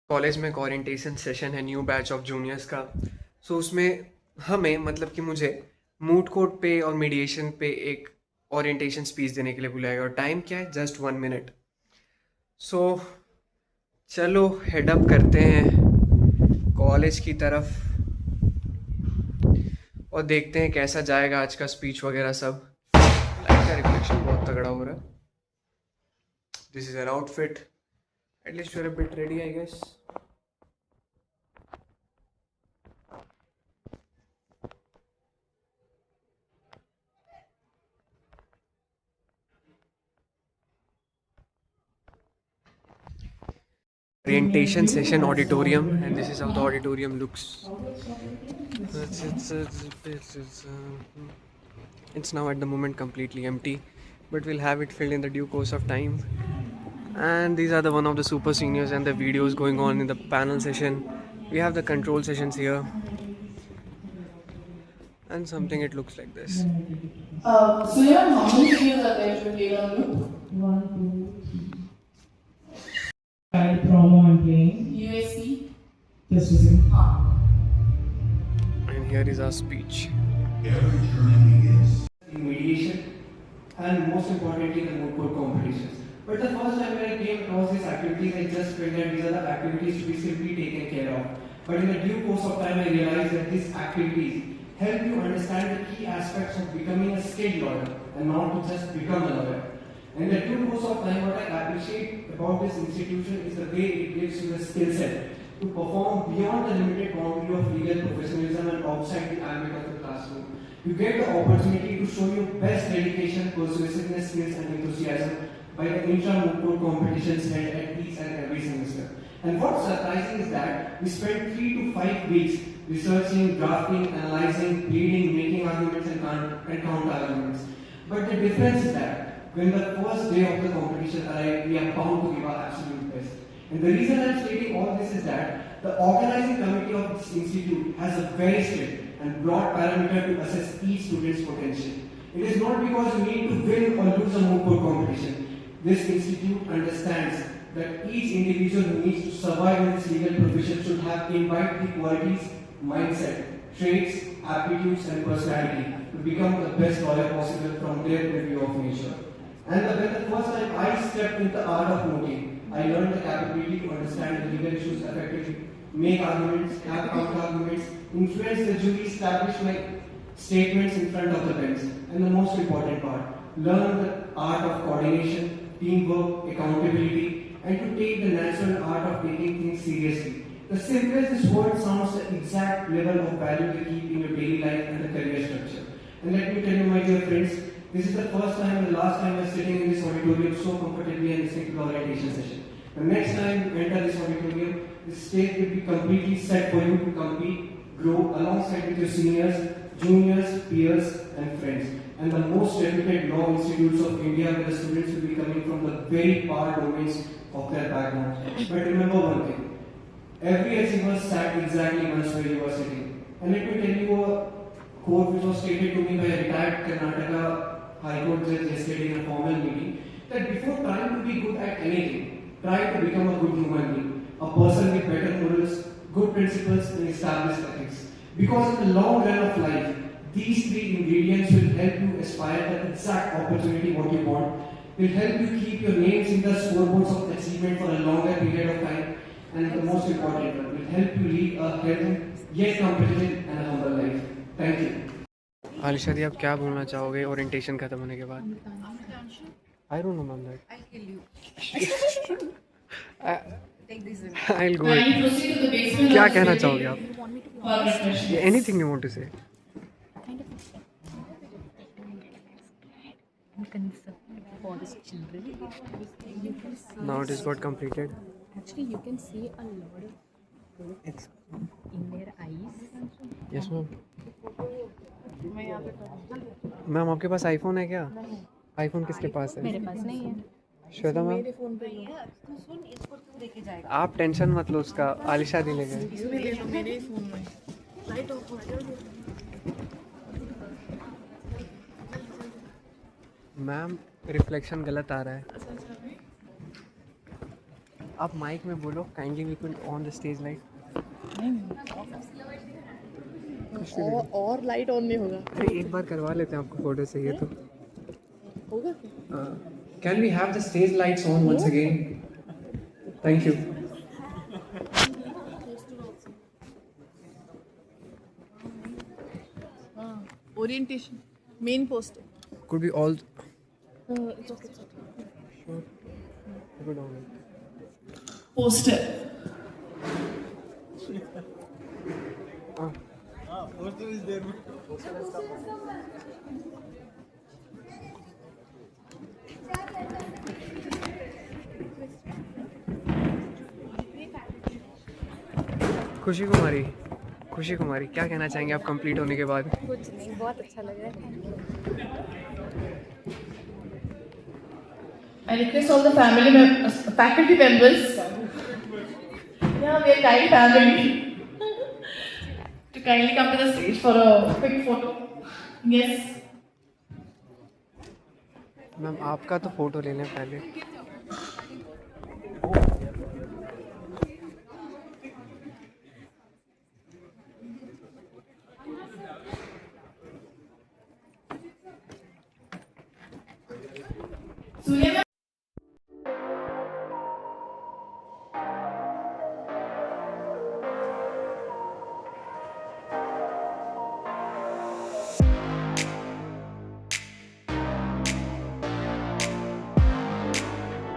College में orientation session है new batch of juniors का। सो उसमें हमें मतलब कि मुझे मूड कोर्ट पे और मीडिएशन पे एक ओरिएंटेशन स्पीच देने के लिए बुलाया गया और टाइम क्या है, जस्ट 1 मिनट। सो चलो हेड अप करते हैं कॉलेज की तरफ और देखते हैं कैसा जाएगा आज का स्पीच वगैरह सब। लाइट का रिफ्लेक्शन बहुत तगड़ा हो रहा है। This is our outfit, at least you are a bit ready I guess. Orientation session auditorium, and this is how the auditorium looks. It's now at the moment completely empty, but we'll have it filled in the due course of time. And these are the one of the super seniors and the videos going on in the panel session. We have the control sessions here, and something it looks like this. So yeah, how many videos are there to play on loop? One, two, three. Child promo I'm playing. USC. Just a second. And here is our speech. Every journey begins. In mediation and most importantly the moot court competitions. But the first time when I came across these activities, I just felt that these are the activities to be simply taken care of. But in the due course of time, I realized that these activities help you understand the key aspects of becoming a skilled lawyer and not to just become a lawyer. In the due course of time, what I appreciate about this institution is the way it gives you the skill set to perform beyond the limited boundary of legal professionalism and outside the ambit of the classroom. You get the opportunity to show your best dedication, persuasiveness, skills, and enthusiasm by the intra-moot court competitions held at each and every semester. And what's surprising is that we spent 3 to 5 weeks researching, drafting, analyzing, pleading, making arguments, and counter arguments. But the difference is that when the first day of the competition arrives, we are bound to give our absolute best. And the reason I'm stating all this is that the organizing committee of this institute has a very strict and broad parameter to assess each student's potential. It is not because you need to win or lose a moot court competition. This institute understands that each individual who needs to survive in this legal profession should have imbibed the qualities, mindset, traits, aptitudes, and personality to become the best lawyer possible from their review of nature. And when the first time I stepped into the art of mooting, I learned the capability to understand the legal issues effectively, make arguments, have counter-arguments, influence the jury, establish my statements in front of the bench, and the most important part, learn the art of coordination, teamwork, accountability, and to take the natural art of taking things seriously. The simplest this word sounds, the exact level of value they keep in your daily life and the career structure. And let me tell you, my dear friends, this is the first time and the last time I'm sitting in this auditorium so comfortably and listening to the orientation session. The next time you enter this auditorium, the stage will be completely set for you to compete, grow alongside with your seniors, juniors, peers, and friends. And the most reputed law institutes of India, where the students will be coming from the very far domains of their background. But remember one thing, every achiever sat exactly once where you are sitting. And let me tell you a quote which was stated to me by a retired Karnataka High Court judge yesterday in a formal meeting, that before trying to be good at anything, try to become a good human being, a person with better morals, good principles, and established ethics. Because in the long run of life, these three ingredients will help you aspire the exact opportunity what you want, will help you keep your names in the scoreboards of achievement for a longer period of time, and the most important one, will help you lead a healthy, yet competitive and a humble life. Thank you. Alisha di, आप क्या बोलना चाहोगे orientation खत्म होने के बाद? I don't know ma'am that. I'll kill you. Take this in. I will go. Can you proceed to the basement? क्या of the कहना building चाहोगे आप? for refreshments? Anything you want to say? For this children, you can see. Now it is got completed. Actually, you can see a lot of hope in their eyes. Yes ma'am. Ma'am आपके पास iPhone है क्या? IPhone किसके पास है? मेरे पास नहीं है. Shweta ma'am, phone पे है. तू सुन, इसको तू लेके जाएगा. आप टेंशन मत लो उसका, आलिशा दी ले गए। इसमें ले लो, मेरे ही फोन में. लाइट ऑफ हो जाए. मैम रिफ्लेक्शन गलत आ रहा है। आप माइक में बोलो kindly we could on the stage light. और लाइट ऑन नहीं होगा। अरे एक बार करवा लेते हैं, आपको फोटो चाहिए तो। होगा क्या? Can we have the stage lights on once again? Thank you. Orientation main poster. Could be all it's okay. Good on. Poster. Khushi Kumari क्या कहना चाहेंगे आप कंप्लीट होने के बाद? कुछ नहीं, बहुत अच्छा लगा है। I request all the faculty members. Yeah, we are kind family. To kindly come to the stage for a quick photo. Yes. Ma'am आपका तो फोटो ले लें पहले। Surya